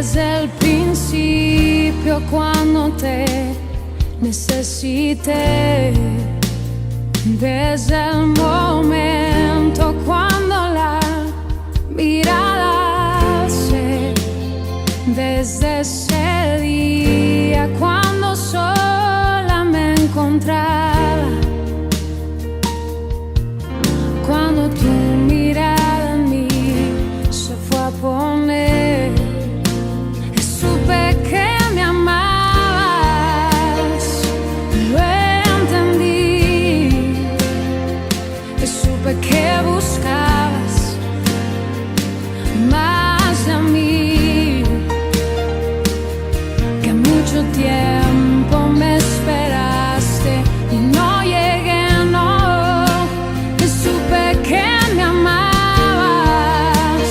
desde el principio cuando te necesité, desde el momento cuando la mirada se, desde ese día cuando sola me encontraba, cuando tu mirada en mí se fue a poner, supe que me amabas, lo entendí, supe que buscabas más de mí, que mucho tiempo me esperaste y no llegué, no, y supe que me amabas,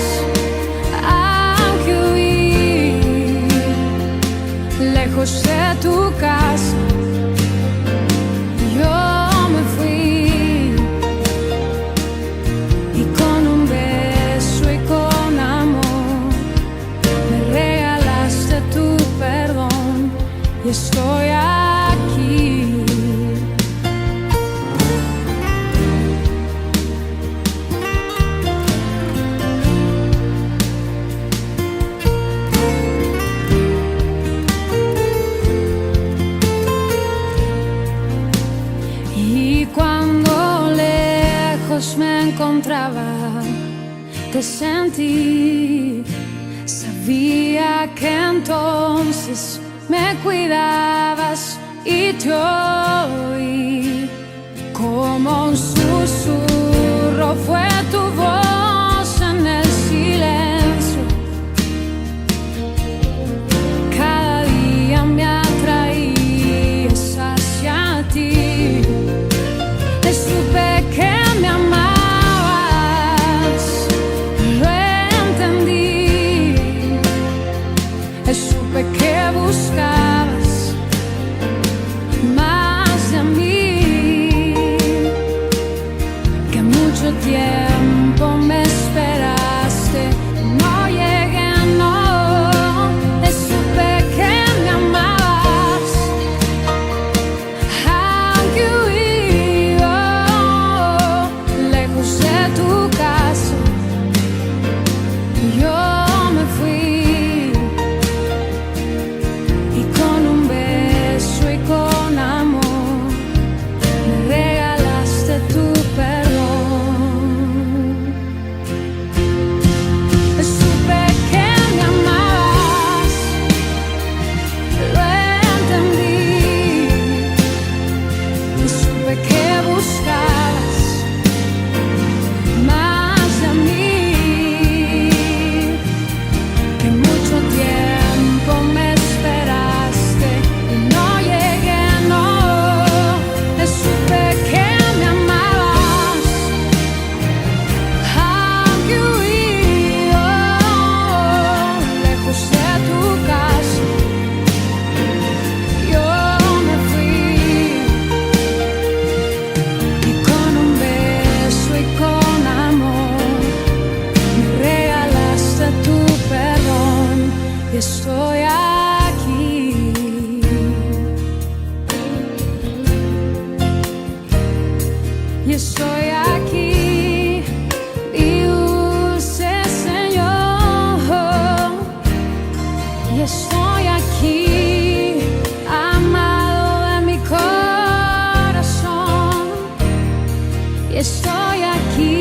aunque huí lejos de tu casa, yo me fui, y con un beso y con amor me regalaste tu perdón, y estoy aquí. Y cuando lejos me encontraba, te sentí, sabía que entonces me cuidabas y te oí, como un susurro fue tu voz en el silencio, cada día me atraías hacia ti, te supe que me amabas, lo entendí, supe que buscabas más de mí, que mucho tiempo me esperaste, no llegué, no, supe que me amabas, aunque huí, lejos de tu casa, yo me fui, y con un beso y con amor me regalaste tu perdón. Supe que me amabas, lo entendí, supe que buscabas más de mí, que mucho tiempo me esperaste y no llegué, no, supe que me amabas, aunque huí, lejos de tu casa, yo me fui, y con un beso y con amor me regalaste tu perdón, y estoy aquí. Y estoy aquí, mi dulce Señor, y estoy aquí, amado de mi corazón, y estoy aquí.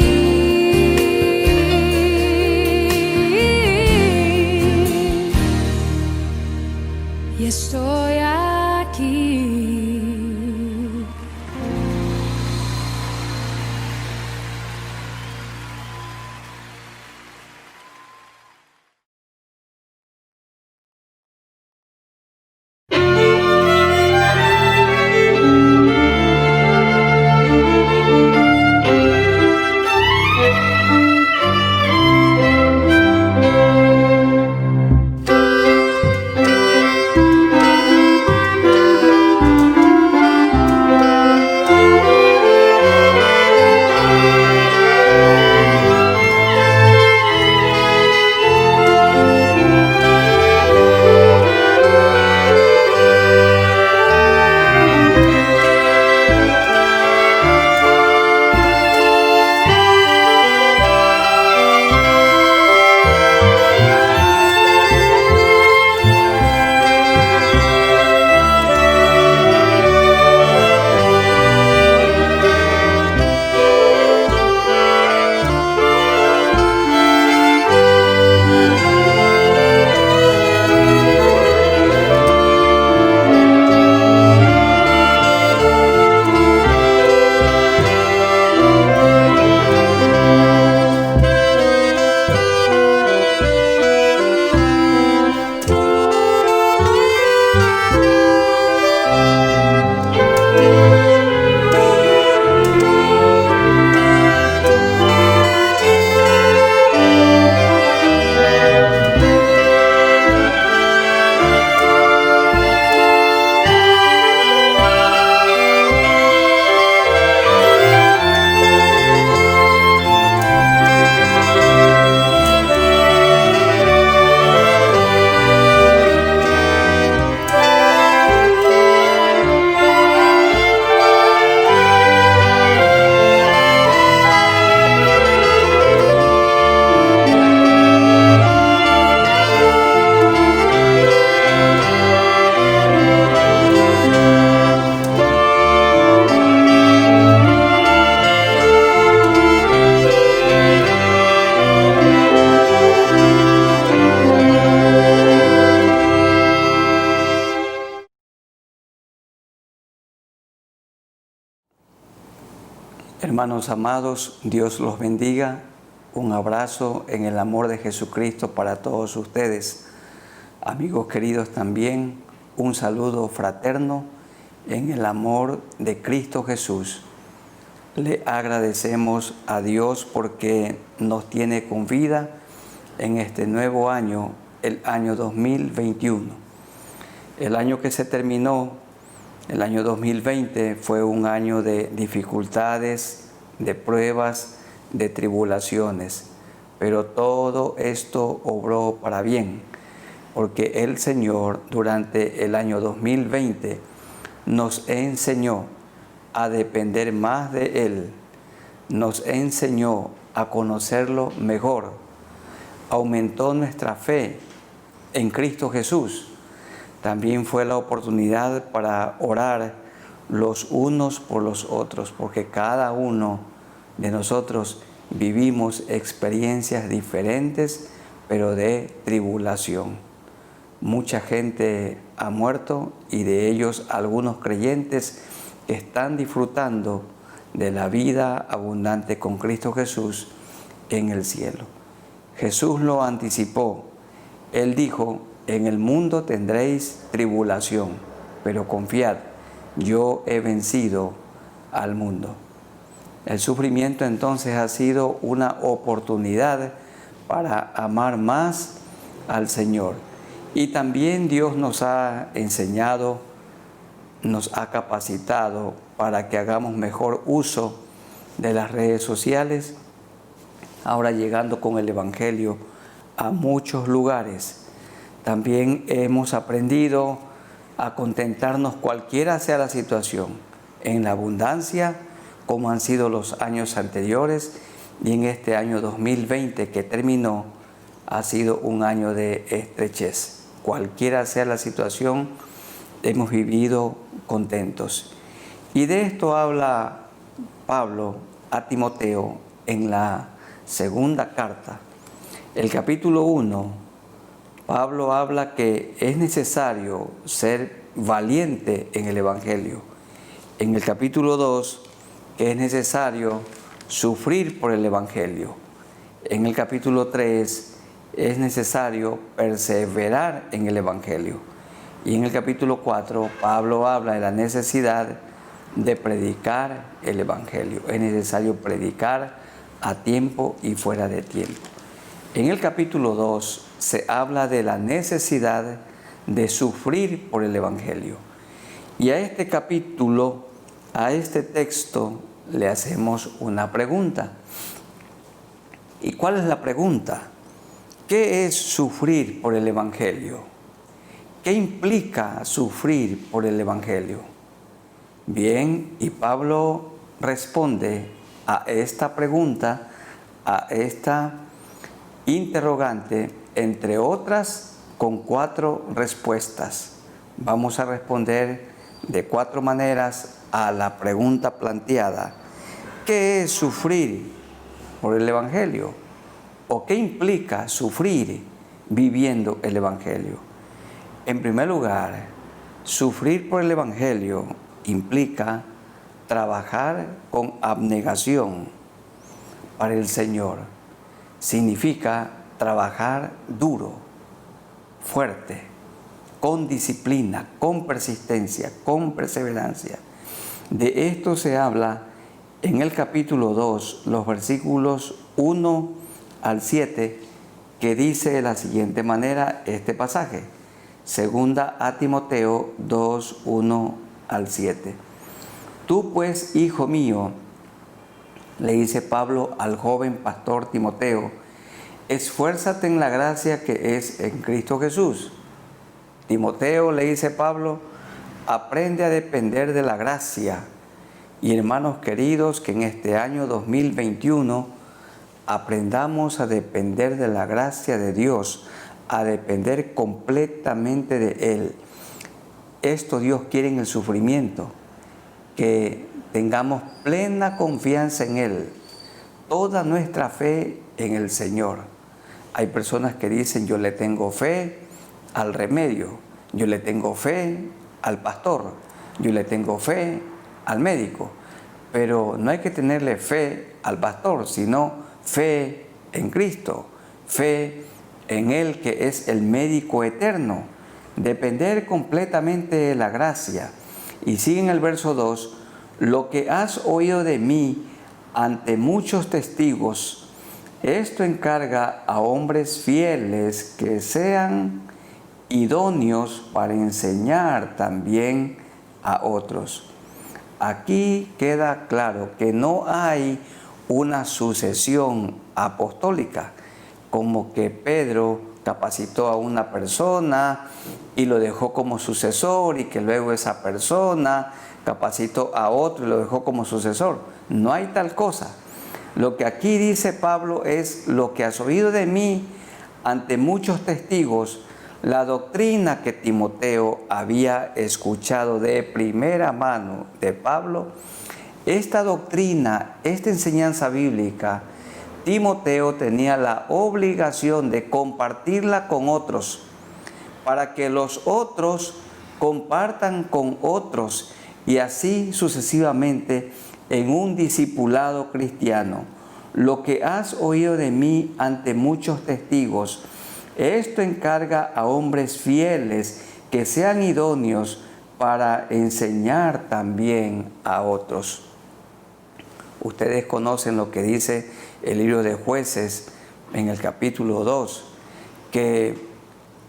Hermanos amados, Dios los bendiga. Un abrazo en el amor de Jesucristo para todos ustedes. Amigos queridos también, un saludo fraterno en el amor de Cristo Jesús. Le agradecemos a Dios porque nos tiene con vida en este nuevo año, el año 2021. El año que se terminó, el año 2020, fue un año de dificultades, de pruebas, de tribulaciones. Pero todo esto obró para bien, porque el Señor durante el año 2020 nos enseñó a depender más de Él, nos enseñó a conocerlo mejor, aumentó nuestra fe en Cristo Jesús. También fue la oportunidad para orar los unos por los otros, porque cada uno de nosotros vivimos experiencias diferentes, pero de tribulación. Mucha gente ha muerto y de ellos algunos creyentes están disfrutando de la vida abundante con Cristo Jesús en el cielo. Jesús lo anticipó. Él dijo: en el mundo tendréis tribulación, pero confiad, yo he vencido al mundo. El sufrimiento entonces ha sido una oportunidad para amar más al Señor. Y también Dios nos ha enseñado, nos ha capacitado para que hagamos mejor uso de las redes sociales, ahora llegando con el Evangelio a muchos lugares. También hemos aprendido a contentarnos cualquiera sea la situación, en la abundancia, como han sido los años anteriores, y en este año 2020 que terminó, ha sido un año de estrechez. Cualquiera sea la situación, hemos vivido contentos. Y de esto habla Pablo a Timoteo en la segunda carta. El capítulo 1, Pablo habla que es necesario ser valiente en el Evangelio. En el capítulo 2, que es necesario sufrir por el Evangelio. En el capítulo 3, es necesario perseverar en el Evangelio. Y en el capítulo 4, Pablo habla de la necesidad de predicar el Evangelio. Es necesario predicar a tiempo y fuera de tiempo. En el capítulo 2 se habla de la necesidad de sufrir por el Evangelio. Y a este capítulo, a este texto, le hacemos una pregunta. ¿Y cuál es la pregunta? ¿Qué es sufrir por el Evangelio? ¿Qué implica sufrir por el Evangelio? Bien, y Pablo responde a esta pregunta, a esta interrogante, entre otras, con 4 respuestas. Vamos a responder de 4 maneras a la pregunta planteada. ¿Qué es sufrir por el Evangelio? ¿O qué implica sufrir viviendo el Evangelio? En primer lugar, sufrir por el Evangelio implica trabajar con abnegación para el Señor. Significa trabajar duro, fuerte, con disciplina, con persistencia, con perseverancia. De esto se habla en el capítulo 2, los versículos 1 al 7, que dice de la siguiente manera este pasaje. Segunda a Timoteo 2, 1 al 7. Tú pues, hijo mío, le dice Pablo al joven pastor Timoteo, esfuérzate en la gracia que es en Cristo Jesús. Timoteo, le dice Pablo, aprende a depender de la gracia. Y hermanos queridos, que en este año 2021 aprendamos a depender de la gracia de Dios, a depender completamente de Él. Esto Dios quiere en el sufrimiento, que tengamos plena confianza en Él, toda nuestra fe en el Señor. Hay personas que dicen, yo le tengo fe al remedio, yo le tengo fe al pastor, yo le tengo fe al médico. pero no hay que tenerle fe al pastor, sino fe en Cristo, fe en Él que es el médico eterno, depender completamente de la gracia. Y sigue en el verso 2, lo que has oído de mí ante muchos testigos, esto encarga a hombres fieles que sean idóneos para enseñar también a otros. Aquí queda claro que no hay una sucesión apostólica, como que Pedro capacitó a una persona y lo dejó como sucesor y que luego esa persona capacitó a otro y lo dejó como sucesor. No hay tal cosa. Lo que aquí dice Pablo es lo que has oído de mí ante muchos testigos, la doctrina que Timoteo había escuchado de primera mano de Pablo. Esta doctrina, esta enseñanza bíblica, Timoteo tenía la obligación de compartirla con otros, para que los otros compartan con otros y así sucesivamente en un discipulado cristiano. Lo que has oído de mí ante muchos testigos, esto encarga a hombres fieles que sean idóneos para enseñar también a otros. Ustedes conocen lo que dice el libro de Jueces en el capítulo 2, que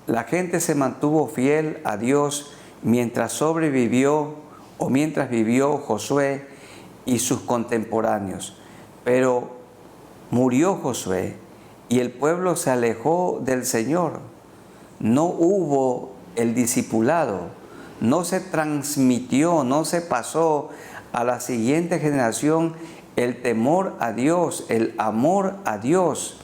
la gente se mantuvo fiel a Dios mientras sobrevivió o mientras vivió Josué y sus contemporáneos. Pero murió Josué y el pueblo se alejó del Señor. No hubo el discipulado, no se transmitió, no se pasó a la siguiente generación el temor a Dios, el amor a Dios.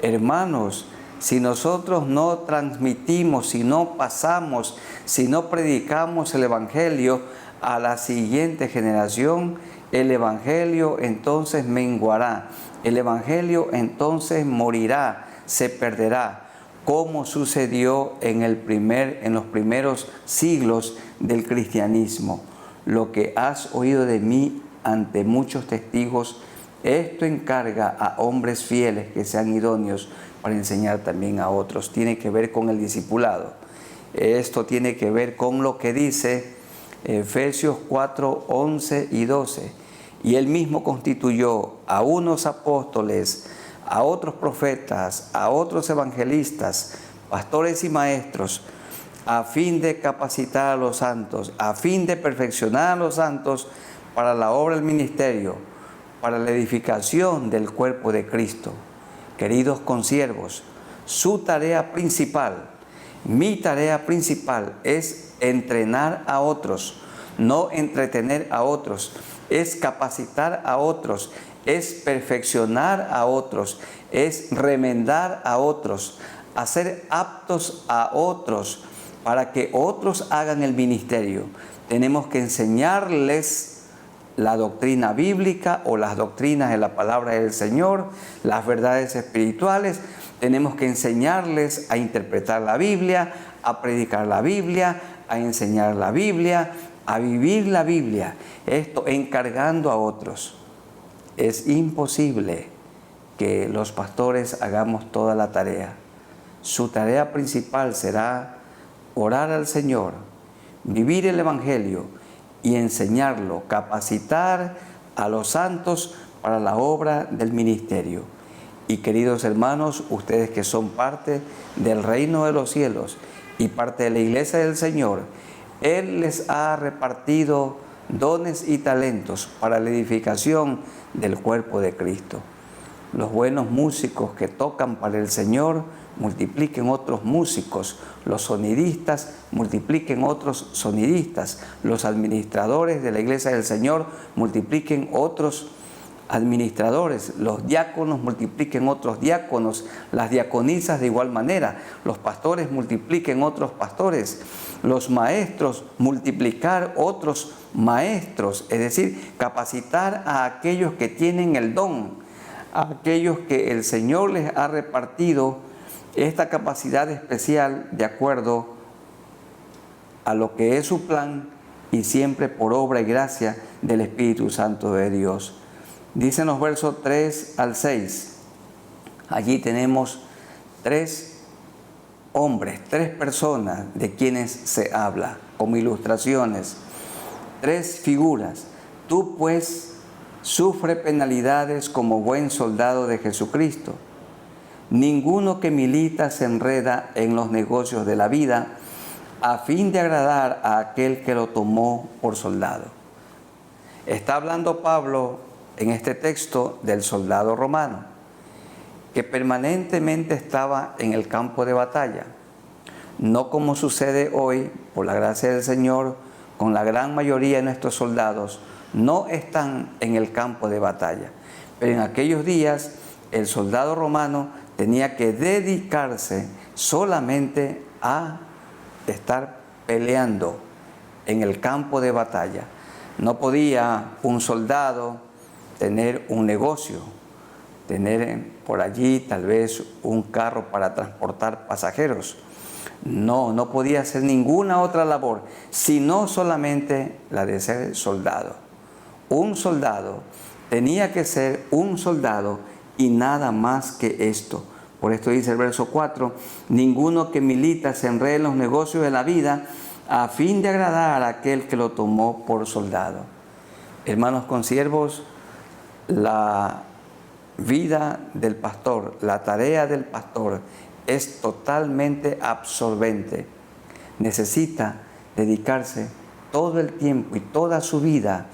Hermanos, si nosotros no transmitimos, si no pasamos, si no predicamos el Evangelio a la siguiente generación, el Evangelio entonces menguará, el Evangelio entonces morirá, se perderá, como sucedió en los primeros siglos del cristianismo. Lo que has oído de mí ante muchos testigos, esto encarga a hombres fieles que sean idóneos para enseñar también a otros. Tiene que ver con el discipulado. Esto tiene que ver con lo que dice Efesios 4, 11 y 12. Y él mismo constituyó a unos apóstoles, a otros profetas, a otros evangelistas, pastores y maestros, a fin de capacitar a los santos, a fin de perfeccionar a los santos para la obra del ministerio, para la edificación del cuerpo de Cristo. Queridos consiervos, su tarea principal, mi tarea principal es entrenar a otros, no entretener a otros, es capacitar a otros, es perfeccionar a otros, es remendar a otros, hacer aptos a otros para que otros hagan el ministerio. Tenemos que enseñarles la doctrina bíblica o las doctrinas de la palabra del Señor, las verdades espirituales. Tenemos que enseñarles a interpretar la Biblia, a predicar la Biblia, a enseñar la Biblia, a vivir la Biblia. Esto encargando a otros. Es imposible que los pastores hagamos toda la tarea. Su tarea principal será orar al Señor, vivir el Evangelio y enseñarlo, capacitar a los santos para la obra del ministerio. Y queridos hermanos, ustedes que son parte del reino de los cielos y parte de la iglesia del Señor, Él les ha repartido dones y talentos para la edificación del cuerpo de Cristo. Los buenos músicos que tocan para el Señor multipliquen otros músicos, los sonidistas multipliquen otros sonidistas, los administradores de la iglesia del Señor multipliquen otros administradores, los diáconos multipliquen otros diáconos, las diaconisas de igual manera, los pastores multipliquen otros pastores, los maestros multiplicar otros maestros, es decir, capacitar a aquellos que tienen el don, a aquellos que el Señor les ha repartido esta capacidad especial de acuerdo a lo que es su plan y siempre por obra y gracia del Espíritu Santo de Dios. Dicen los versos 3 al 6. Allí tenemos 3 hombres, 3 personas de quienes se habla, como ilustraciones, 3 figuras. Tú pues sufre penalidades como buen soldado de Jesucristo. Ninguno que milita se enreda en los negocios de la vida a fin de agradar a aquel que lo tomó por soldado. Está hablando Pablo en este texto del soldado romano, que permanentemente estaba en el campo de batalla. No como sucede hoy, por la gracia del Señor, con la gran mayoría de nuestros soldados, no están en el campo de batalla. Pero en aquellos días, el soldado romano tenía que dedicarse solamente a estar peleando en el campo de batalla. No podía un soldado tener un negocio, tener por allí tal vez un carro para transportar pasajeros. No podía hacer ninguna otra labor, sino solamente la de ser soldado. Un soldado tenía que ser un soldado y nada más que esto. Por esto dice el verso 4, ninguno que milita se enrede en los negocios de la vida a fin de agradar a aquel que lo tomó por soldado. Hermanos consiervos, la vida del pastor, la tarea del pastor es totalmente absorbente. Necesita dedicarse todo el tiempo y toda su vida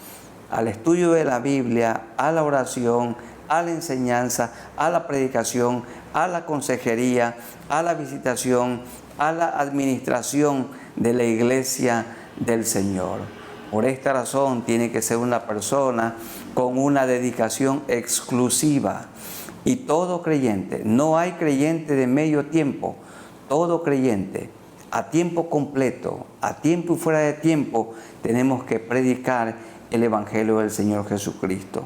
al estudio de la Biblia, a la oración, a la enseñanza, a la predicación, a la consejería, a la visitación, a la administración de la iglesia del Señor. Por esta razón tiene que ser una persona con una dedicación exclusiva. Y todo creyente, no hay creyente de medio tiempo, todo creyente a tiempo completo, a tiempo y fuera de tiempo, tenemos que predicar el Evangelio del Señor Jesucristo.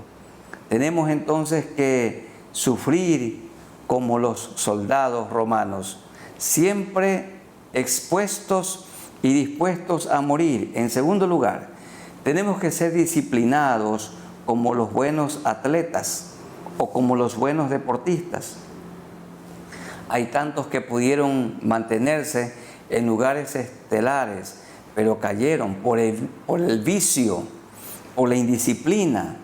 Tenemos entonces que sufrir como los soldados romanos, siempre expuestos y dispuestos a morir. En segundo lugar, tenemos que ser disciplinados como los buenos atletas o como los buenos deportistas. Hay tantos que pudieron mantenerse en lugares estelares, pero cayeron por el vicio, por la indisciplina.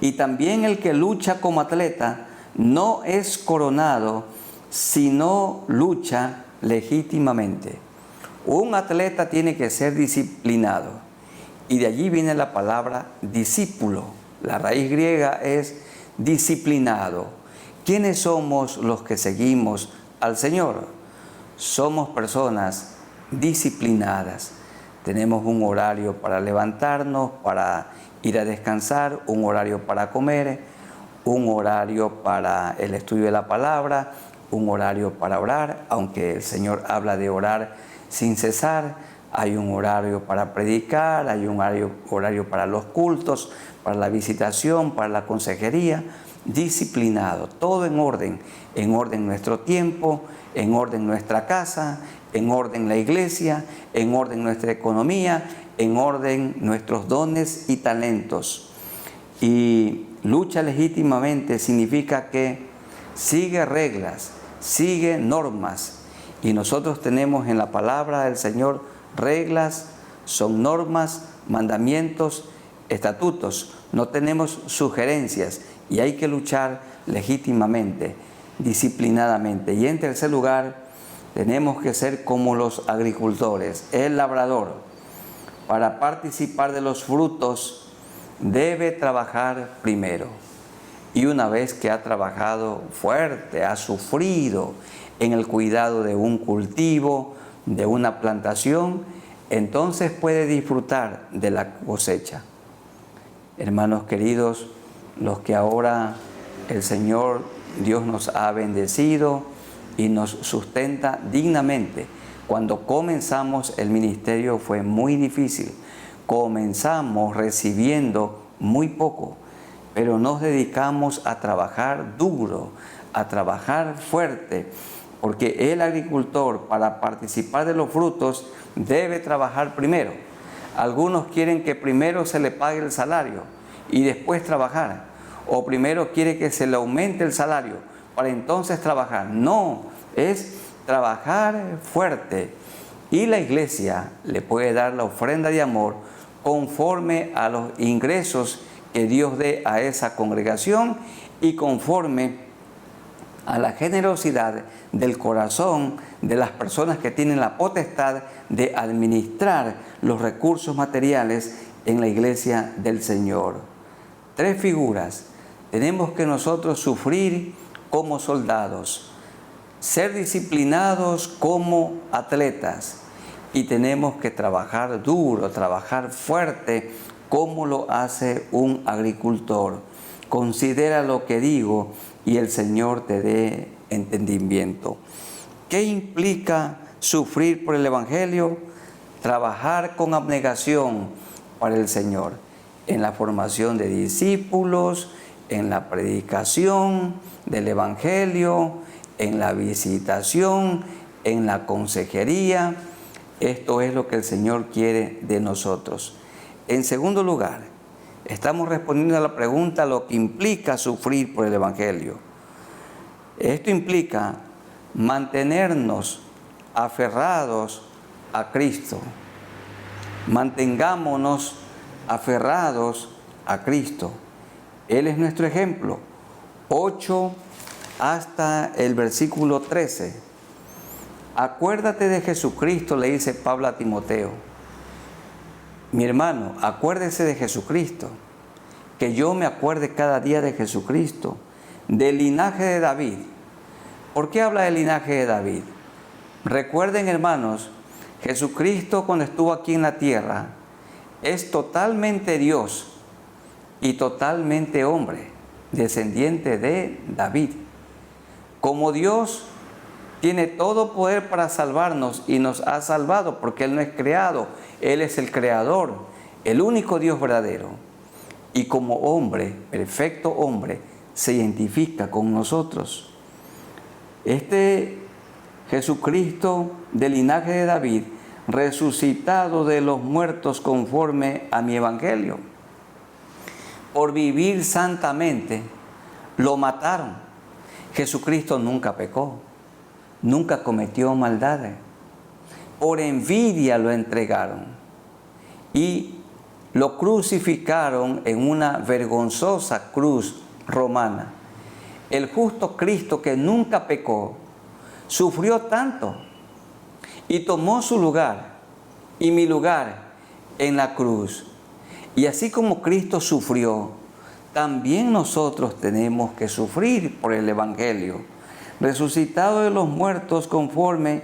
Y también el que lucha como atleta no es coronado si no lucha legítimamente. Un atleta tiene que ser disciplinado. Y de allí viene la palabra discípulo. La raíz griega es disciplinado. ¿Quiénes somos los que seguimos al Señor? Somos personas disciplinadas. Tenemos un horario para levantarnos, para ir a descansar, un horario para comer, un horario para el estudio de la palabra, un horario para orar, aunque el Señor habla de orar sin cesar. Hay un horario para predicar, hay un horario para los cultos, para la visitación, para la consejería. Disciplinado, todo en orden nuestro tiempo, en orden nuestra casa, en orden la iglesia, en orden nuestra economía, en orden nuestros dones y talentos. Y lucha legítimamente significa que sigue reglas, sigue normas. Y nosotros tenemos en la palabra del Señor reglas, son normas, mandamientos, estatutos. No tenemos sugerencias y hay que luchar legítimamente, disciplinadamente. Y en tercer lugar, tenemos que ser como los agricultores. El labrador, para participar de los frutos, debe trabajar primero. Y una vez que ha trabajado fuerte, ha sufrido en el cuidado de un cultivo, de una plantación, entonces puede disfrutar de la cosecha. Hermanos queridos, los que ahora el Señor Dios nos ha bendecido y nos sustenta dignamente. Cuando comenzamos el ministerio fue muy difícil. Comenzamos recibiendo muy poco, pero nos dedicamos a trabajar duro, a trabajar fuerte, porque el agricultor, para participar de los frutos, debe trabajar primero. Algunos quieren que primero se le pague el salario y después trabajar. O primero quiere que se le aumente el salario para entonces trabajar. No, es trabajar fuerte. Y la iglesia le puede dar la ofrenda de amor conforme a los ingresos que Dios dé a esa congregación y conforme a la generosidad del corazón de las personas que tienen la potestad de administrar los recursos materiales en la iglesia del Señor. 3 figuras. Tenemos que nosotros sufrir como soldados, ser disciplinados como atletas y tenemos que trabajar duro, trabajar fuerte como lo hace un agricultor. Considera lo que digo y el Señor te dé entendimiento. ¿Qué implica sufrir por el Evangelio? Trabajar con abnegación para el Señor, en la formación de discípulos, en la predicación del Evangelio, en la visitación, en la consejería. Esto es lo que el Señor quiere de nosotros. En segundo lugar, estamos respondiendo a la pregunta lo que implica sufrir por el Evangelio. Esto implica mantenernos aferrados a Cristo. Mantengámonos aferrados a Cristo. Él es nuestro ejemplo. 8 hasta el versículo 13. Acuérdate de Jesucristo, le dice Pablo a Timoteo. Mi hermano, acuérdese de Jesucristo. Que yo me acuerde cada día de Jesucristo, del linaje de David. ¿Por qué habla del linaje de David? Recuerden, hermanos, Jesucristo cuando estuvo aquí en la tierra es totalmente Dios y totalmente hombre, descendiente de David. Como Dios tiene todo poder para salvarnos y nos ha salvado porque Él no es creado, Él es el creador, el único Dios verdadero. Y como hombre, perfecto hombre, se identifica con nosotros. Este Jesucristo del linaje de David, resucitado de los muertos conforme a mi evangelio, por vivir santamente, lo mataron. Jesucristo nunca pecó, nunca cometió maldades. Por envidia lo entregaron y lo crucificaron en una vergonzosa cruz romana. El justo Cristo que nunca pecó, sufrió tanto y tomó su lugar y mi lugar en la cruz. Y así como Cristo sufrió, también nosotros tenemos que sufrir por el Evangelio, resucitado de los muertos conforme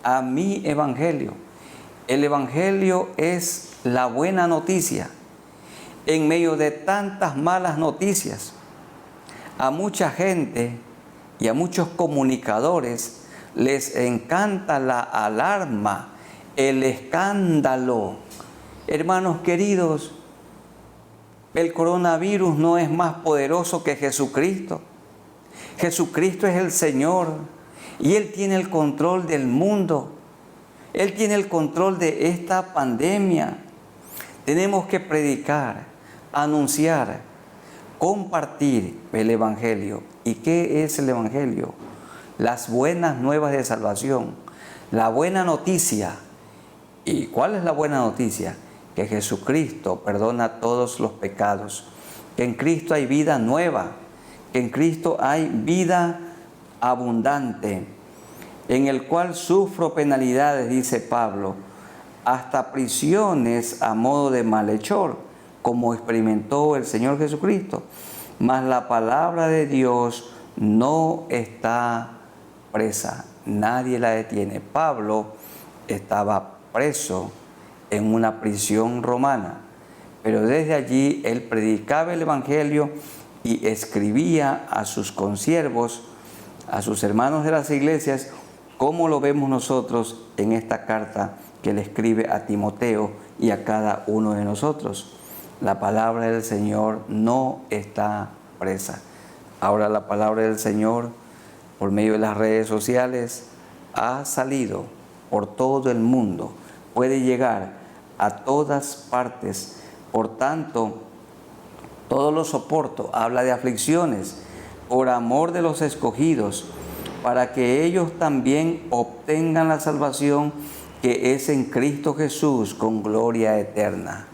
a mi Evangelio. El Evangelio es la buena noticia en medio de tantas malas noticias. A mucha gente y a muchos comunicadores les encanta la alarma, el escándalo. Hermanos queridos, el coronavirus no es más poderoso que Jesucristo. Jesucristo es el Señor y Él tiene el control del mundo. Él tiene el control de esta pandemia. Tenemos que predicar, anunciar, compartir el Evangelio. ¿Y qué es el Evangelio? Las buenas nuevas de salvación, la buena noticia. ¿Y cuál es la buena noticia? Que Jesucristo perdona todos los pecados, que en Cristo hay vida nueva, que en Cristo hay vida abundante, en el cual sufro penalidades, dice Pablo, hasta prisiones a modo de malhechor, como experimentó el Señor Jesucristo. Mas la palabra de Dios no está presa, nadie la detiene. Pablo estaba preso en una prisión romana, pero desde allí él predicaba el Evangelio y escribía a sus consiervos, a sus hermanos de las iglesias, como lo vemos nosotros en esta carta que le escribe a Timoteo y a cada uno de nosotros. La palabra del Señor no está presa. Ahora la palabra del Señor, por medio de las redes sociales, ha salido por todo el mundo. Puede llegar a todas partes. Por tanto, todo lo soporto, habla de aflicciones, por amor de los escogidos, para que ellos también obtengan la salvación que es en Cristo Jesús con gloria eterna.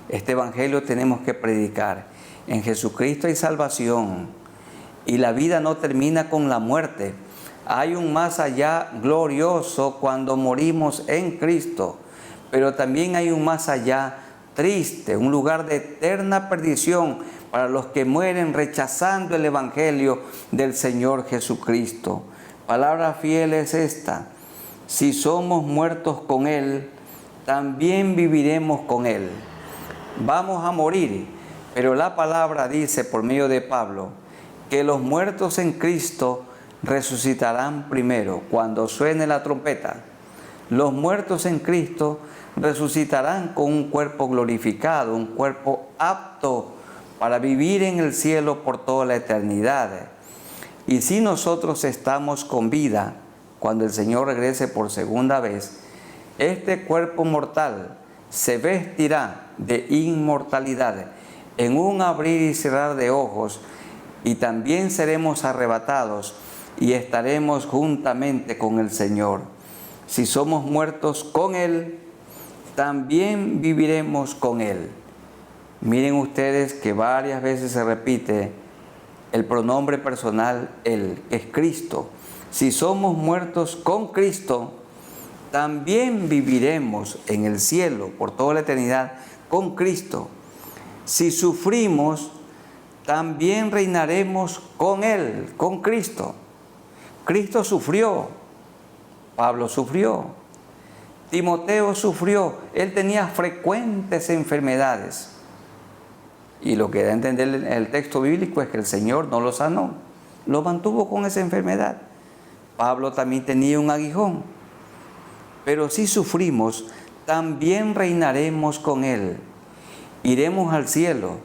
Este evangelio tenemos que predicar. En Jesucristo hay salvación y la vida no termina con la muerte. Hay un más allá glorioso cuando morimos en Cristo, pero también hay un más allá triste, un lugar de eterna perdición para los que mueren rechazando el evangelio del Señor Jesucristo. Palabra fiel es esta: si somos muertos con Él, también viviremos con Él. Vamos a morir, pero la palabra dice por medio de Pablo que los muertos en Cristo resucitarán primero cuando suene la trompeta. Los muertos en Cristo resucitarán con un cuerpo glorificado, un cuerpo apto para vivir en el cielo por toda la eternidad. Y si nosotros estamos con vida, cuando el Señor regrese por segunda vez, este cuerpo mortal se vestirá de inmortalidad en un abrir y cerrar de ojos, y también seremos arrebatados y estaremos juntamente con el Señor. Si somos muertos con Él, también viviremos con Él. Miren ustedes que varias veces se repite el pronombre personal Él, que es Cristo. Si somos muertos con Cristo, también viviremos en el cielo por toda la eternidad con Cristo. Si sufrimos, también reinaremos con Él, con Cristo. Cristo sufrió, Pablo sufrió, Timoteo sufrió, él tenía frecuentes enfermedades. Y lo que da a entender el texto bíblico es que el Señor no lo sanó, lo mantuvo con esa enfermedad. Pablo también tenía un aguijón. Pero si sufrimos, también reinaremos con Él. Iremos al cielo,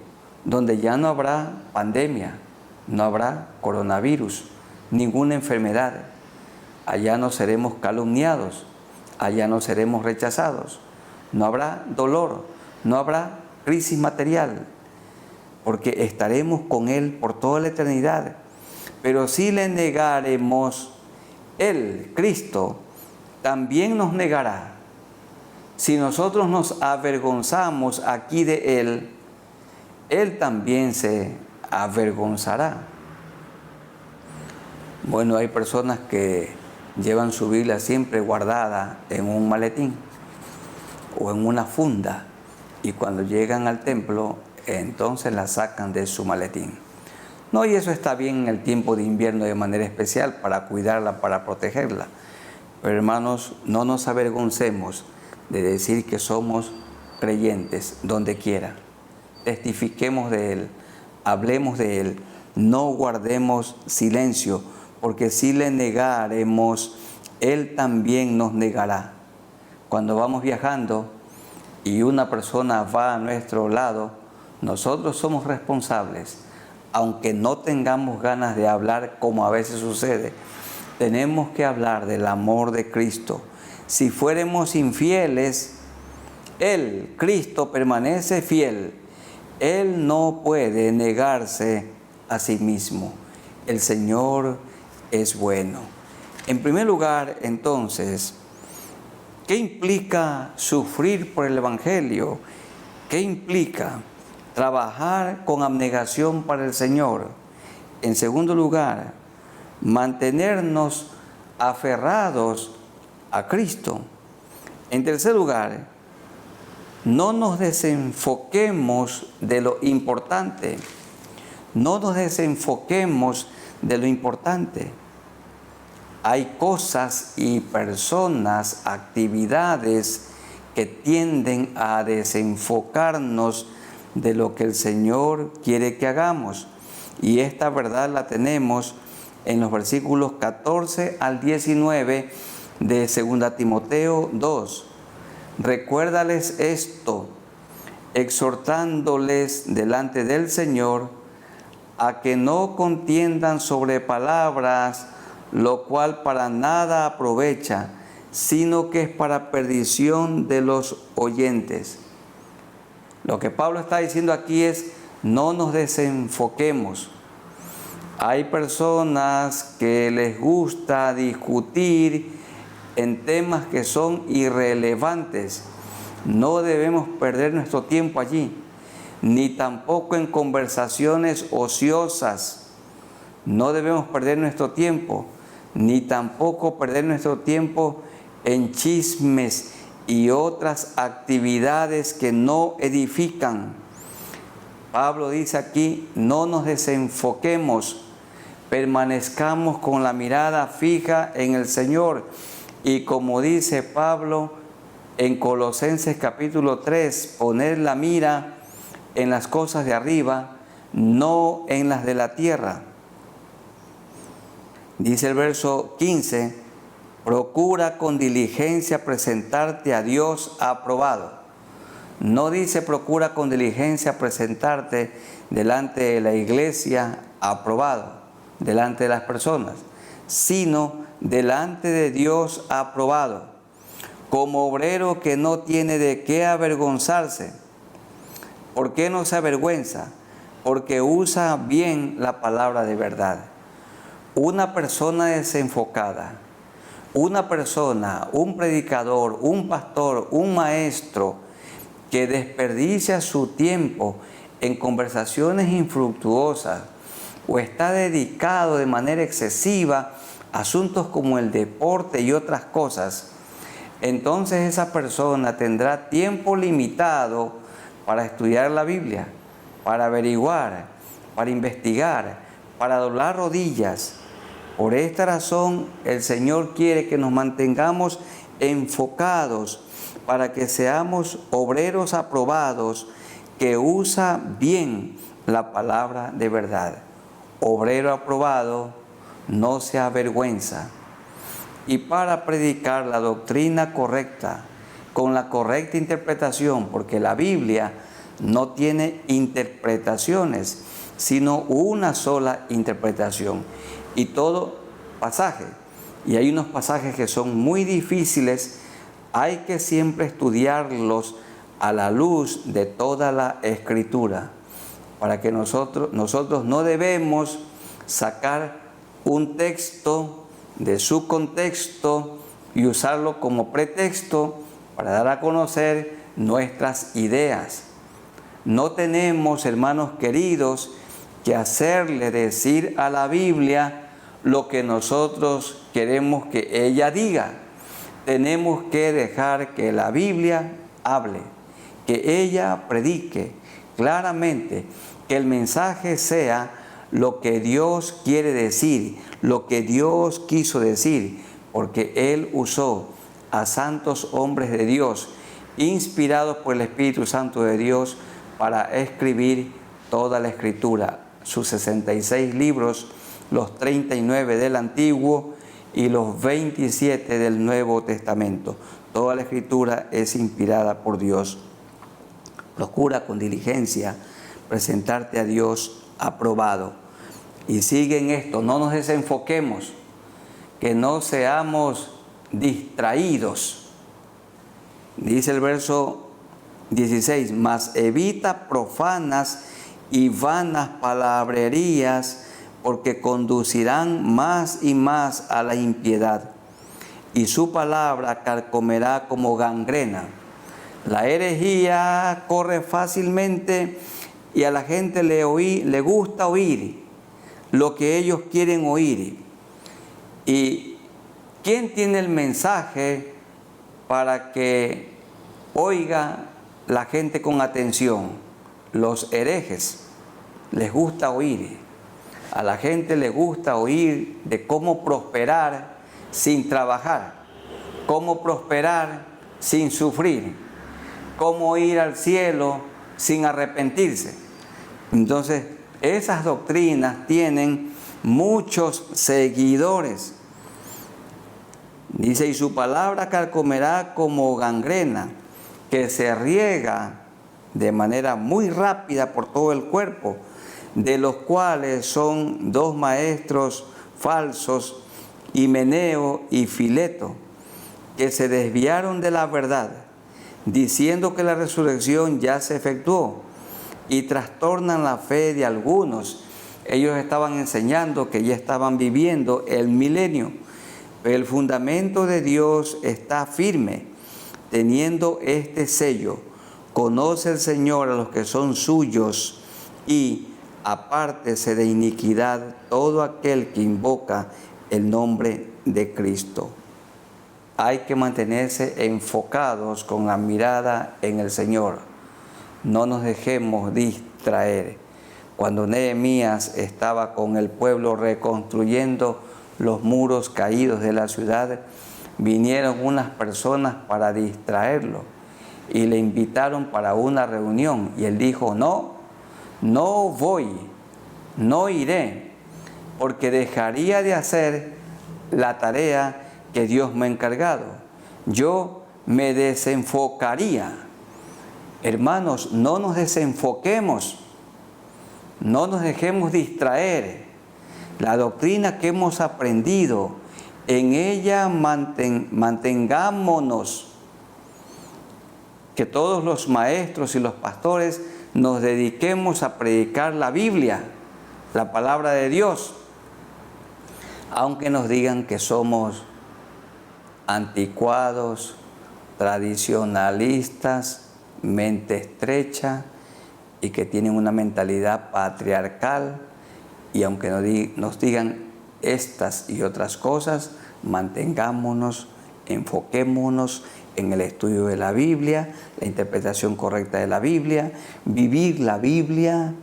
donde ya no habrá pandemia, no habrá coronavirus, ninguna enfermedad. Allá no seremos calumniados, allá no seremos rechazados, no habrá dolor, no habrá crisis material, porque estaremos con Él por toda la eternidad. Pero si le negaremos, Él, Cristo, también nos negará. Si nosotros nos avergonzamos aquí de Él, Él también se avergonzará. Bueno, hay personas que llevan su Biblia siempre guardada en un maletín o en una funda, y cuando llegan al templo, entonces la sacan de su maletín. No, y eso está bien en el tiempo de invierno de manera especial para cuidarla, para protegerla. Pero hermanos, no nos avergoncemos de decir que somos creyentes donde quiera. Testifiquemos de Él, hablemos de Él, no guardemos silencio, porque si le negaremos, Él también nos negará. Cuando vamos viajando y una persona va a nuestro lado, nosotros somos responsables. Aunque no tengamos ganas de hablar, como a veces sucede, tenemos que hablar del amor de Cristo. Si fuéramos infieles, Él, Cristo, permanece fiel. Él no puede negarse a sí mismo. El Señor es bueno. En primer lugar, entonces, ¿qué implica sufrir por el Evangelio? ¿Qué implica trabajar con abnegación para el Señor? En segundo lugar, mantenernos aferrados a Cristo. En tercer lugar, no nos desenfoquemos de lo importante. No nos desenfoquemos de lo importante. Hay cosas y personas, actividades que tienden a desenfocarnos de lo que el Señor quiere que hagamos. Y esta verdad la tenemos en los versículos 14 al 19 de 2 Timoteo 2. Recuérdales esto, exhortándoles delante del Señor a que no contiendan sobre palabras, lo cual para nada aprovecha, sino que es para perdición de los oyentes. Lo que Pablo está diciendo aquí es, no nos desenfoquemos. Hay personas que les gusta discutir en temas que son irrelevantes. No debemos perder nuestro tiempo allí, ni tampoco en conversaciones ociosas. No debemos perder nuestro tiempo, ni tampoco perder nuestro tiempo en chismes y otras actividades que no edifican. Pablo dice aquí, no nos desenfoquemos, permanezcamos con la mirada fija en el Señor. Y como dice Pablo en Colosenses capítulo 3, poner la mira en las cosas de arriba, no en las de la tierra. Dice el verso 15, procura con diligencia presentarte a Dios aprobado. No dice procura con diligencia presentarte delante de la iglesia aprobado, delante de las personas, sino delante de Dios aprobado, como obrero que no tiene de qué avergonzarse. ¿Por qué no se avergüenza? Porque usa bien la palabra de verdad. Una persona desenfocada, una persona, un predicador, un pastor, un maestro que desperdicia su tiempo en conversaciones infructuosas o está dedicado de manera excesiva a asuntos como el deporte y otras cosas, entonces esa persona tendrá tiempo limitado para estudiar la Biblia, para averiguar, para investigar, para doblar rodillas. Por esta razón, el Señor quiere que nos mantengamos enfocados para que seamos obreros aprobados que usa bien la palabra de verdad. Obrero aprobado no se avergüenza. Y para predicar la doctrina correcta, con la correcta interpretación, porque la Biblia no tiene interpretaciones, sino una sola interpretación. Y todo pasaje, y hay unos pasajes que son muy difíciles, hay que siempre estudiarlos a la luz de toda la Escritura, para que nosotros no debemos sacar un texto de su contexto y usarlo como pretexto para dar a conocer nuestras ideas. No tenemos, hermanos queridos, que hacerle decir a la Biblia lo que nosotros queremos que ella diga. Tenemos que dejar que la Biblia hable, que ella predique claramente, que el mensaje sea lo que Dios quiere decir, lo que Dios quiso decir, porque Él usó a santos hombres de Dios, inspirados por el Espíritu Santo de Dios, para escribir toda la Escritura, sus 66 libros, los 39 del Antiguo y los 27 del Nuevo Testamento. Toda la Escritura es inspirada por Dios. Procura con diligencia presentarte a Dios aprobado. Y sigue en esto, no nos desenfoquemos, que no seamos distraídos. Dice el verso 16, mas evita profanas y vanas palabrerías, porque conducirán más y más a la impiedad, y su palabra carcomerá como gangrena. La herejía corre fácilmente y a la gente le gusta oír lo que ellos quieren oír. ¿Y quién tiene el mensaje para que oiga la gente con atención? Los herejes. Les gusta oír. A la gente le gusta oír de cómo prosperar sin trabajar, cómo prosperar sin sufrir, cómo ir al cielo sin arrepentirse. Entonces, esas doctrinas tienen muchos seguidores. Dice, y su palabra carcomerá como gangrena, que se riega de manera muy rápida por todo el cuerpo, de los cuales son dos maestros falsos, Himeneo y Fileto, que se desviaron de la verdad, diciendo que la resurrección ya se efectuó, y trastornan la fe de algunos. Ellos estaban enseñando que ya estaban viviendo el milenio, pero el fundamento de Dios está firme, teniendo este sello: conoce el Señor a los que son suyos, y apártese de iniquidad todo aquel que invoca el nombre de Cristo. Hay que mantenerse enfocados con la mirada en el Señor. No nos dejemos distraer. Cuando Nehemías estaba con el pueblo reconstruyendo los muros caídos de la ciudad, vinieron unas personas para distraerlo y le invitaron para una reunión. Y él dijo: no voy, no iré, porque dejaría de hacer la tarea que Dios me ha encargado. Yo me desenfocaría. Hermanos, no nos desenfoquemos, no nos dejemos distraer. La doctrina que hemos aprendido, en ella mantengámonos. Que todos los maestros y los pastores nos dediquemos a predicar la Biblia, la palabra de Dios, aunque nos digan que somos anticuados, tradicionalistas, mente estrecha y que tienen una mentalidad patriarcal, y aunque nos digan estas y otras cosas, mantengámonos, enfoquémonos en el estudio de la Biblia, la interpretación correcta de la Biblia, vivir la Biblia,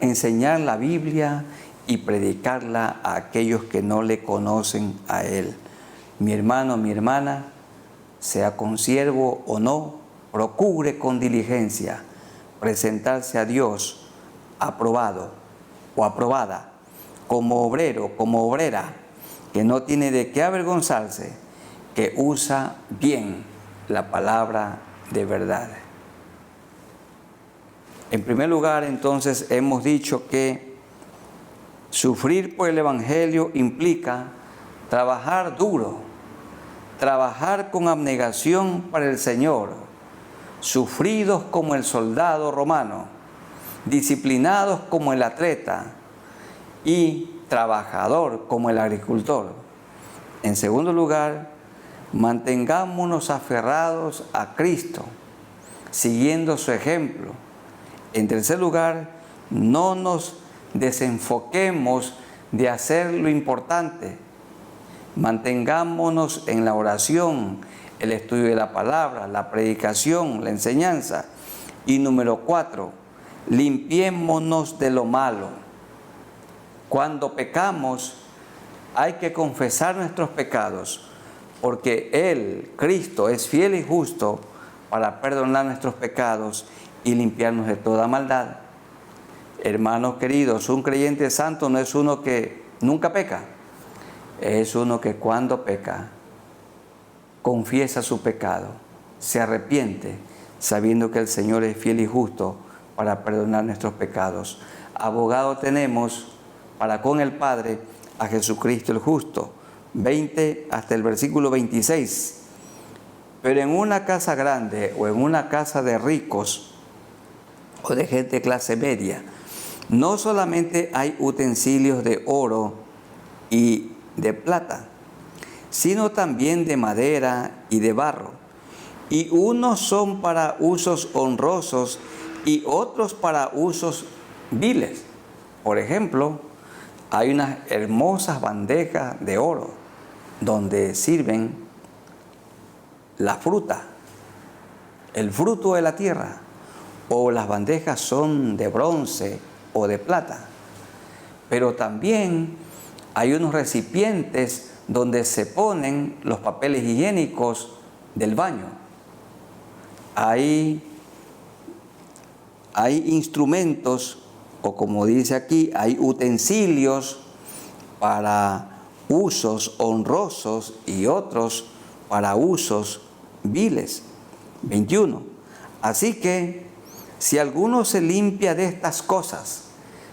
enseñar la Biblia y predicarla a aquellos que no le conocen a Él. Mi hermano, mi hermana, sea consiervo o no, procure con diligencia presentarse a Dios aprobado o aprobada, como obrero, como obrera, que no tiene de qué avergonzarse, que usa bien la palabra de verdad. En primer lugar, entonces, hemos dicho que sufrir por el Evangelio implica trabajar duro, trabajar con abnegación para el Señor, sufridos como el soldado romano, disciplinados como el atleta y trabajador como el agricultor. En segundo lugar, mantengámonos aferrados a Cristo, siguiendo su ejemplo. En tercer lugar, no nos desenfoquemos de hacer lo importante. Mantengámonos en la oración, el estudio de la palabra, la predicación, la enseñanza. Y número 4, limpiémonos de lo malo. Cuando pecamos, hay que confesar nuestros pecados, porque Él, Cristo, es fiel y justo para perdonar nuestros pecados y limpiarnos de toda maldad. Hermanos queridos, un creyente santo no es uno que nunca peca, es uno que cuando peca, confiesa su pecado, se arrepiente, sabiendo que el Señor es fiel y justo para perdonar nuestros pecados. Abogado tenemos para con el Padre a Jesucristo el justo. 20 hasta el versículo 26. Pero en una casa grande o en una casa de ricos o de gente de clase media, no solamente hay utensilios de oro y de plata, sino también de madera y de barro. Y unos son para usos honrosos y otros para usos viles. Por ejemplo, hay unas hermosas bandejas de oro donde sirven la fruta, el fruto de la tierra, o las bandejas son de bronce o de plata. Pero también hay unos recipientes donde se ponen los papeles higiénicos del baño. Hay instrumentos, o como dice aquí, hay utensilios para usos honrosos y otros para usos viles. 21. Así que, si alguno se limpia de estas cosas,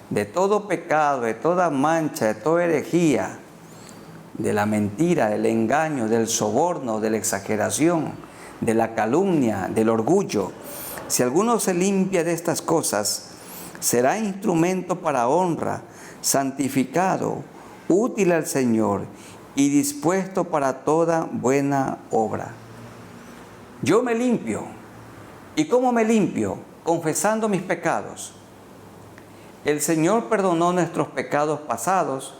de todo pecado, de toda mancha, de toda herejía, de la mentira, del engaño, del soborno, de la exageración, de la calumnia, del orgullo. Si alguno se limpia de estas cosas, será instrumento para honra, santificado, útil al Señor y dispuesto para toda buena obra. Yo me limpio. ¿Y cómo me limpio? Confesando mis pecados. El Señor perdonó nuestros pecados pasados,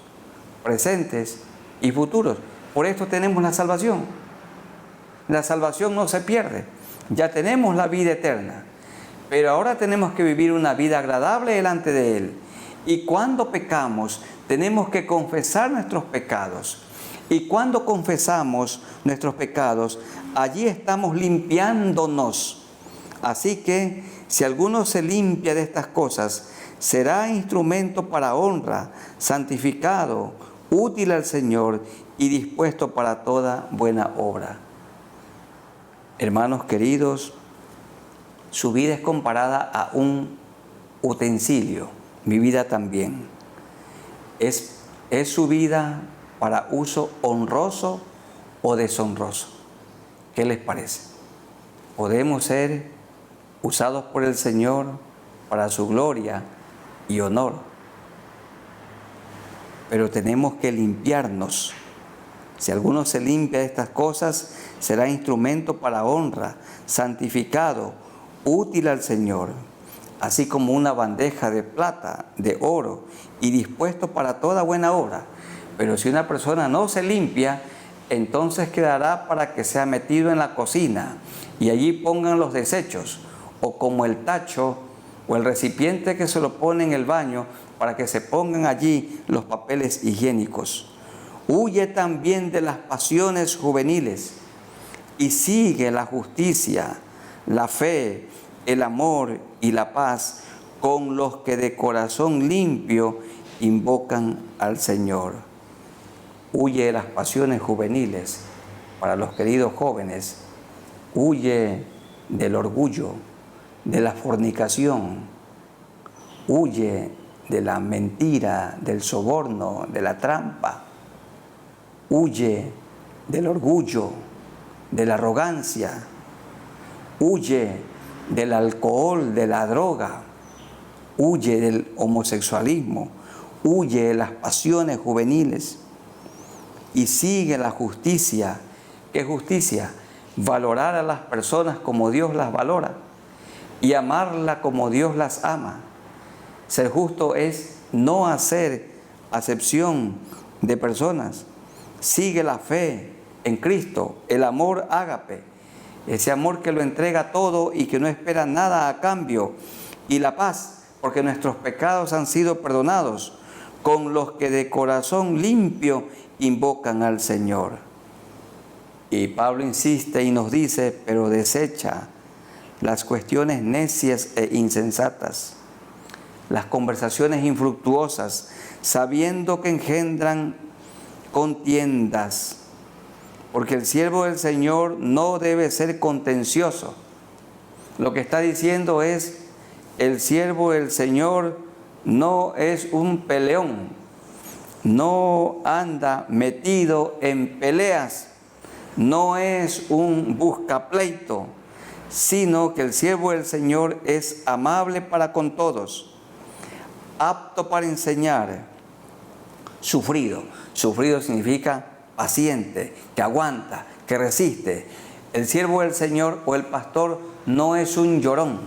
presentes y futuros. Por esto tenemos la salvación. La salvación no se pierde. Ya tenemos la vida eterna. Pero ahora tenemos que vivir una vida agradable delante de Él. Y cuando pecamos, tenemos que confesar nuestros pecados. Y cuando confesamos nuestros pecados, allí estamos limpiándonos. Así que, si alguno se limpia de estas cosas, será instrumento para honra, santificado, útil al Señor y dispuesto para toda buena obra. Hermanos queridos, su vida es comparada a un utensilio, mi vida también. Es su vida para uso honroso o deshonroso. ¿Qué les parece? Podemos ser usados por el Señor para su gloria y honor, pero tenemos que limpiarnos. Si alguno se limpia de estas cosas, será instrumento para honra, santificado, útil al Señor, así como una bandeja de plata, de oro, y dispuesto para toda buena obra. Pero si una persona no se limpia, entonces quedará para que sea metido en la cocina y allí pongan los desechos, o como el tacho o el recipiente que se lo pone en el baño para que se pongan allí los papeles higiénicos. Huye también de las pasiones juveniles y sigue la justicia, la fe, el amor y la paz con los que de corazón limpio invocan al Señor. Huye de las pasiones juveniles. Para los queridos jóvenes, huye del orgullo, de la fornicación, huye de la mentira, del soborno, de la trampa, huye del orgullo, de la arrogancia, huye del alcohol, de la droga, huye del homosexualismo, huye de las pasiones juveniles y sigue la justicia. ¿Qué justicia? Valorar a las personas como Dios las valora y amarla como Dios las ama. Ser justo es no hacer acepción de personas. Sigue la fe en Cristo, el amor ágape, ese amor que lo entrega todo y que no espera nada a cambio, y la paz, porque nuestros pecados han sido perdonados, con los que de corazón limpio invocan al Señor. Y Pablo insiste y nos dice, pero desecha las cuestiones necias e insensatas, las conversaciones infructuosas, sabiendo que engendran contiendas, porque el siervo del Señor no debe ser contencioso. Lo que está diciendo es, el siervo del Señor no es un peleón, no anda metido en peleas, no es un buscapleito, sino que el siervo del Señor es amable para con todos, apto para enseñar, sufrido. Sufrido significa paciente, que aguanta, que resiste. El siervo del Señor o el pastor no es un llorón,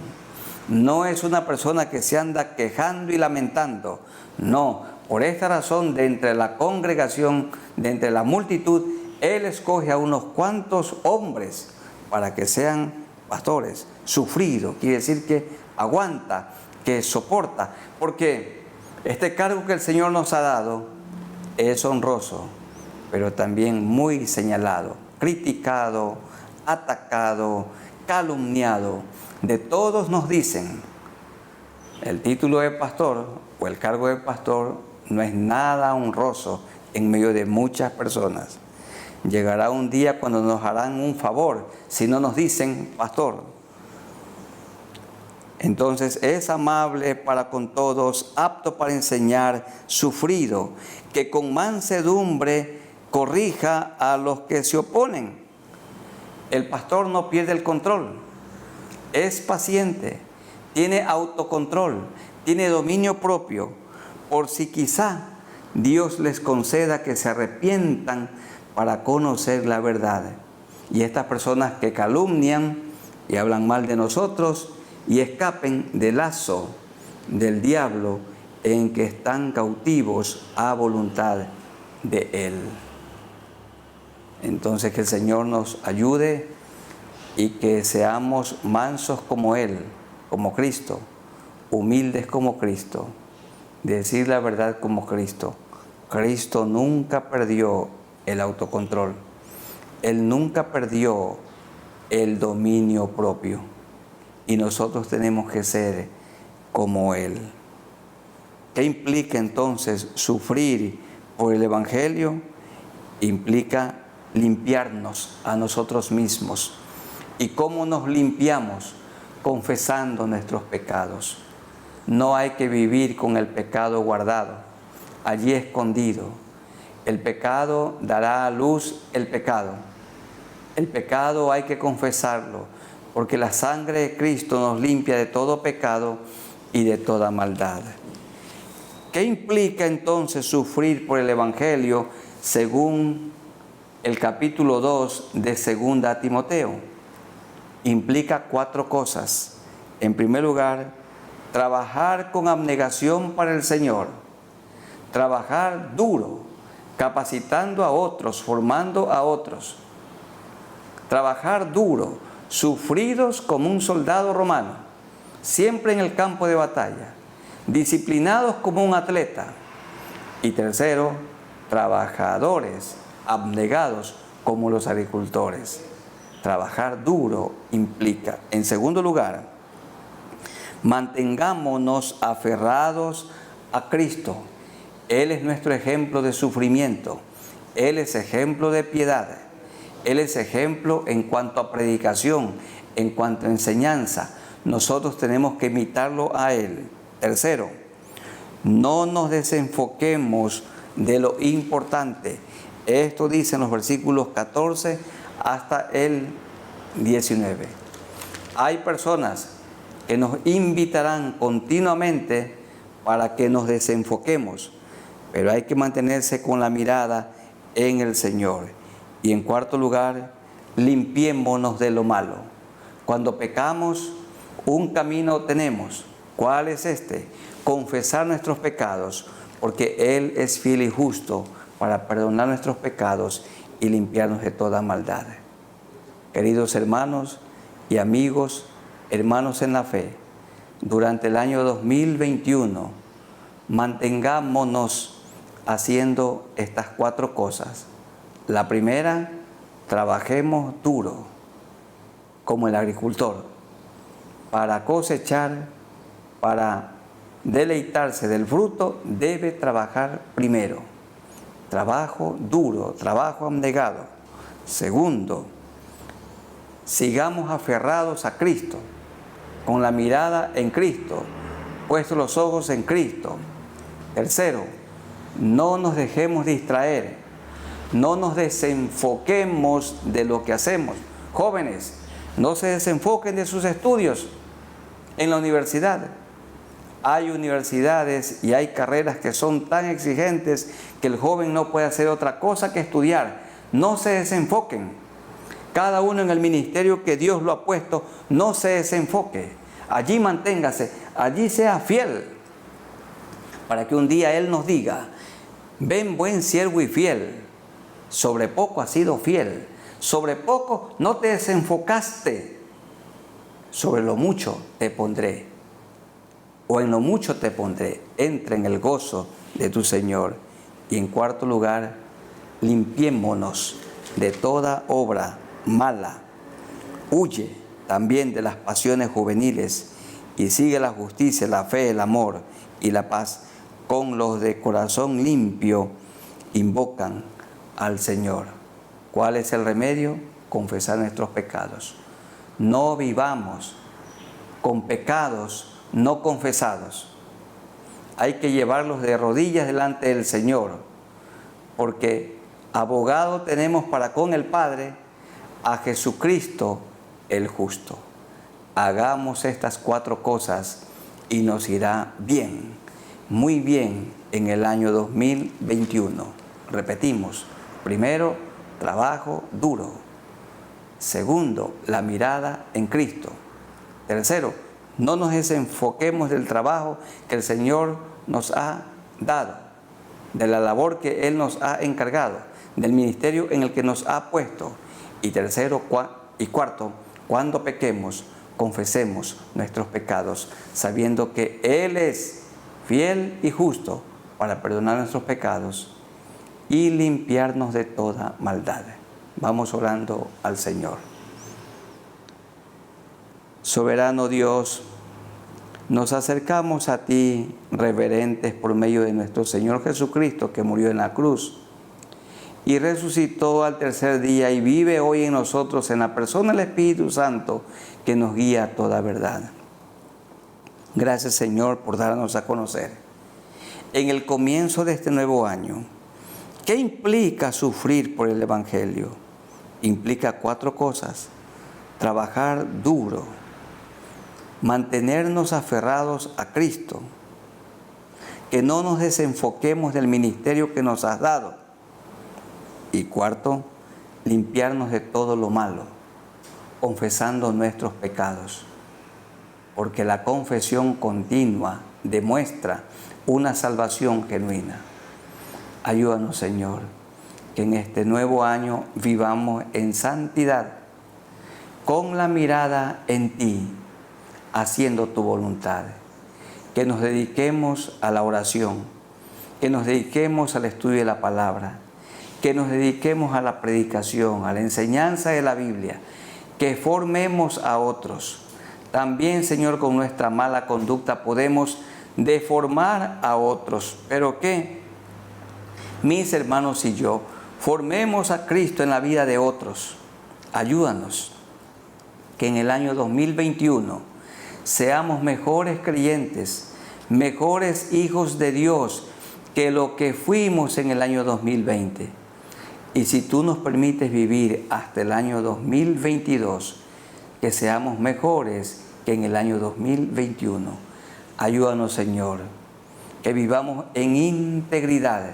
no es una persona que se anda quejando y lamentando. No, por esta razón, de entre la congregación, de entre la multitud, Él escoge a unos cuantos hombres para que sean pastores. Sufrido quiere decir que aguanta, que soporta, porque este cargo que el Señor nos ha dado es honroso, pero también muy señalado, criticado, atacado, calumniado. De todos nos dicen, el título de pastor o el cargo de pastor no es nada honroso en medio de muchas personas. Llegará un día cuando nos harán un favor si no nos dicen pastor. Entonces es amable para con todos, apto para enseñar, sufrido, que con mansedumbre corrija a los que se oponen. El pastor no pierde el control, es paciente, tiene autocontrol, tiene dominio propio, por si quizá Dios les conceda que se arrepientan para conocer la verdad. Y estas personas que calumnian y hablan mal de nosotros y escapen del lazo del diablo en que están cautivos a voluntad de Él. Entonces que el Señor nos ayude y que seamos mansos como Él, como Cristo, humildes como Cristo, decir la verdad como Cristo. Cristo nunca perdió el autocontrol, Él nunca perdió el dominio propio y nosotros tenemos que ser como Él. ¿Qué implica entonces sufrir por el Evangelio? Implica limpiarnos a nosotros mismos. ¿Y cómo nos limpiamos? Confesando nuestros pecados. No hay que vivir con el pecado guardado, allí escondido. El pecado dará a luz el pecado. El pecado hay que confesarlo, porque la sangre de Cristo nos limpia de todo pecado y de toda maldad. ¿Qué implica entonces sufrir por el Evangelio según el capítulo 2 de 2 Timoteo? Implica 4 cosas. En primer lugar, trabajar con abnegación para el Señor. Trabajar duro, capacitando a otros, formando a otros. Trabajar duro, sufridos como un soldado romano, siempre en el campo de batalla. Disciplinados como un atleta. Y tercero, trabajadores, abnegados como los agricultores. Trabajar duro implica. En segundo lugar, mantengámonos aferrados a Cristo. Él es nuestro ejemplo de sufrimiento. Él es ejemplo de piedad. Él es ejemplo en cuanto a predicación, en cuanto a enseñanza. Nosotros tenemos que imitarlo a Él. Tercero, no nos desenfoquemos de lo importante. Esto dice en los versículos 14 hasta el 19. Hay personas que nos invitarán continuamente para que nos desenfoquemos, pero hay que mantenerse con la mirada en el Señor. Y en cuarto lugar, limpiémonos de lo malo. Cuando pecamos, un camino tenemos. ¿Cuál es este? Confesar nuestros pecados, porque Él es fiel y justo para perdonar nuestros pecados y limpiarnos de toda maldad. Queridos hermanos y amigos, hermanos en la fe, durante el año 2021, mantengámonos haciendo estas 4 cosas. La primera, trabajemos duro, como el agricultor, para cosechar. Para deleitarse del fruto, debe trabajar primero. Trabajo duro, trabajo abnegado. Segundo, sigamos aferrados a Cristo, con la mirada en Cristo, puestos los ojos en Cristo. Tercero, no nos dejemos distraer, no nos desenfoquemos de lo que hacemos. Jóvenes, no se desenfoquen de sus estudios en la universidad. Hay universidades y hay carreras que son tan exigentes que el joven no puede hacer otra cosa que estudiar. No se desenfoquen. Cada uno en el ministerio que Dios lo ha puesto, no se desenfoque. Allí manténgase, allí sea fiel, para que un día Él nos diga: ven, buen siervo y fiel, sobre poco has sido fiel, sobre poco no te desenfocaste, sobre lo mucho te pondré. O en lo mucho te pondré, entra en el gozo de tu Señor. Y en cuarto lugar, limpiémonos de toda obra mala. Huye también de las pasiones juveniles y sigue la justicia, la fe, el amor y la paz. Con los de corazón limpio invocan al Señor. ¿Cuál es el remedio? Confesar nuestros pecados. No vivamos con pecados no confesados. Hay que llevarlos de rodillas delante del Señor, porque Abogado tenemos para con el Padre, a Jesucristo el justo. Hagamos estas 4 cosas y nos irá bien, muy bien en el año 2021. Repetimos, primero, trabajo duro. Segundo, la mirada en Cristo. Tercero, no nos desenfoquemos del trabajo que el Señor nos ha dado, de la labor que Él nos ha encargado, del ministerio en el que nos ha puesto. Y tercero y cuarto, cuando pequemos, confesemos nuestros pecados, sabiendo que Él es fiel y justo para perdonar nuestros pecados y limpiarnos de toda maldad. Vamos orando al Señor. Soberano Dios, nos acercamos a ti reverentes por medio de nuestro Señor Jesucristo, que murió en la cruz y resucitó al tercer día y vive hoy en nosotros en la persona del Espíritu Santo, que nos guía a toda verdad. Gracias, Señor, por darnos a conocer en el comienzo de este nuevo año qué implica sufrir por el Evangelio. Implica 4 cosas: trabajar duro, mantenernos aferrados a Cristo, que no nos desenfoquemos del ministerio que nos has dado, y cuarto, limpiarnos de todo lo malo, confesando nuestros pecados, porque la confesión continua demuestra una salvación genuina. Ayúdanos, Señor, que en este nuevo año vivamos en santidad, con la mirada en ti, haciendo tu voluntad. Que nos dediquemos a la oración, que nos dediquemos al estudio de la palabra, que nos dediquemos a la predicación, a la enseñanza de la Biblia, que formemos a otros. También, Señor, con nuestra mala conducta podemos deformar a otros, pero que mis hermanos y yo formemos a Cristo en la vida de otros. Ayúdanos que en el año 2021 seamos mejores creyentes, mejores hijos de Dios que lo que fuimos en el año 2020. Y si tú nos permites vivir hasta el año 2022, que seamos mejores que en el año 2021. Ayúdanos, Señor, que vivamos en integridad,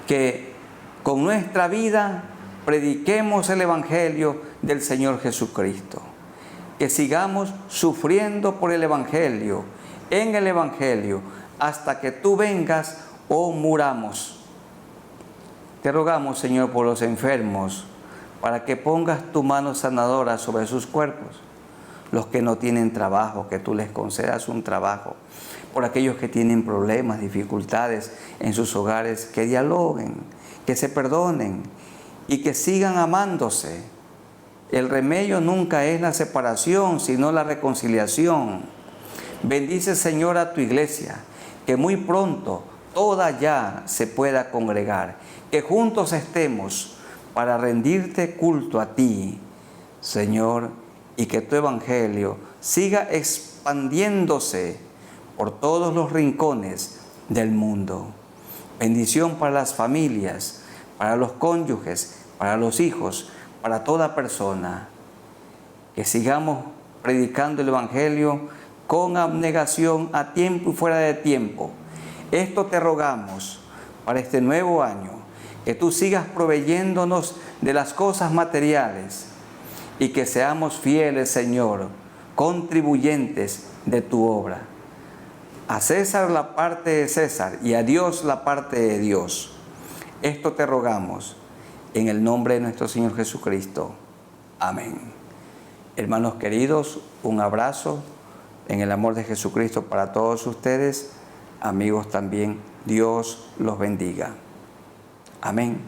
que con nuestra vida prediquemos el Evangelio del Señor Jesucristo, que sigamos sufriendo por el Evangelio, en el Evangelio, hasta que tú vengas o muramos. Te rogamos, Señor, por los enfermos, para que pongas tu mano sanadora sobre sus cuerpos. Los que no tienen trabajo, que tú les concedas un trabajo. Por aquellos que tienen problemas, dificultades en sus hogares, que dialoguen, que se perdonen y que sigan amándose. El remedio nunca es la separación, sino la reconciliación. Bendice, Señor, a tu iglesia, que muy pronto toda ya se pueda congregar, que juntos estemos para rendirte culto a ti, Señor, y que tu Evangelio siga expandiéndose por todos los rincones del mundo. Bendición para las familias, para los cónyuges, para los hijos, para toda persona. Que sigamos predicando el Evangelio con abnegación a tiempo y fuera de tiempo. Esto te rogamos para este nuevo año, que tú sigas proveyéndonos de las cosas materiales y que seamos fieles, Señor, contribuyentes de tu obra. A César la parte de César y a Dios la parte de Dios. Esto te rogamos en el nombre de nuestro Señor Jesucristo. Amén. Hermanos queridos, un abrazo en el amor de Jesucristo para todos ustedes. Amigos también, Dios los bendiga. Amén.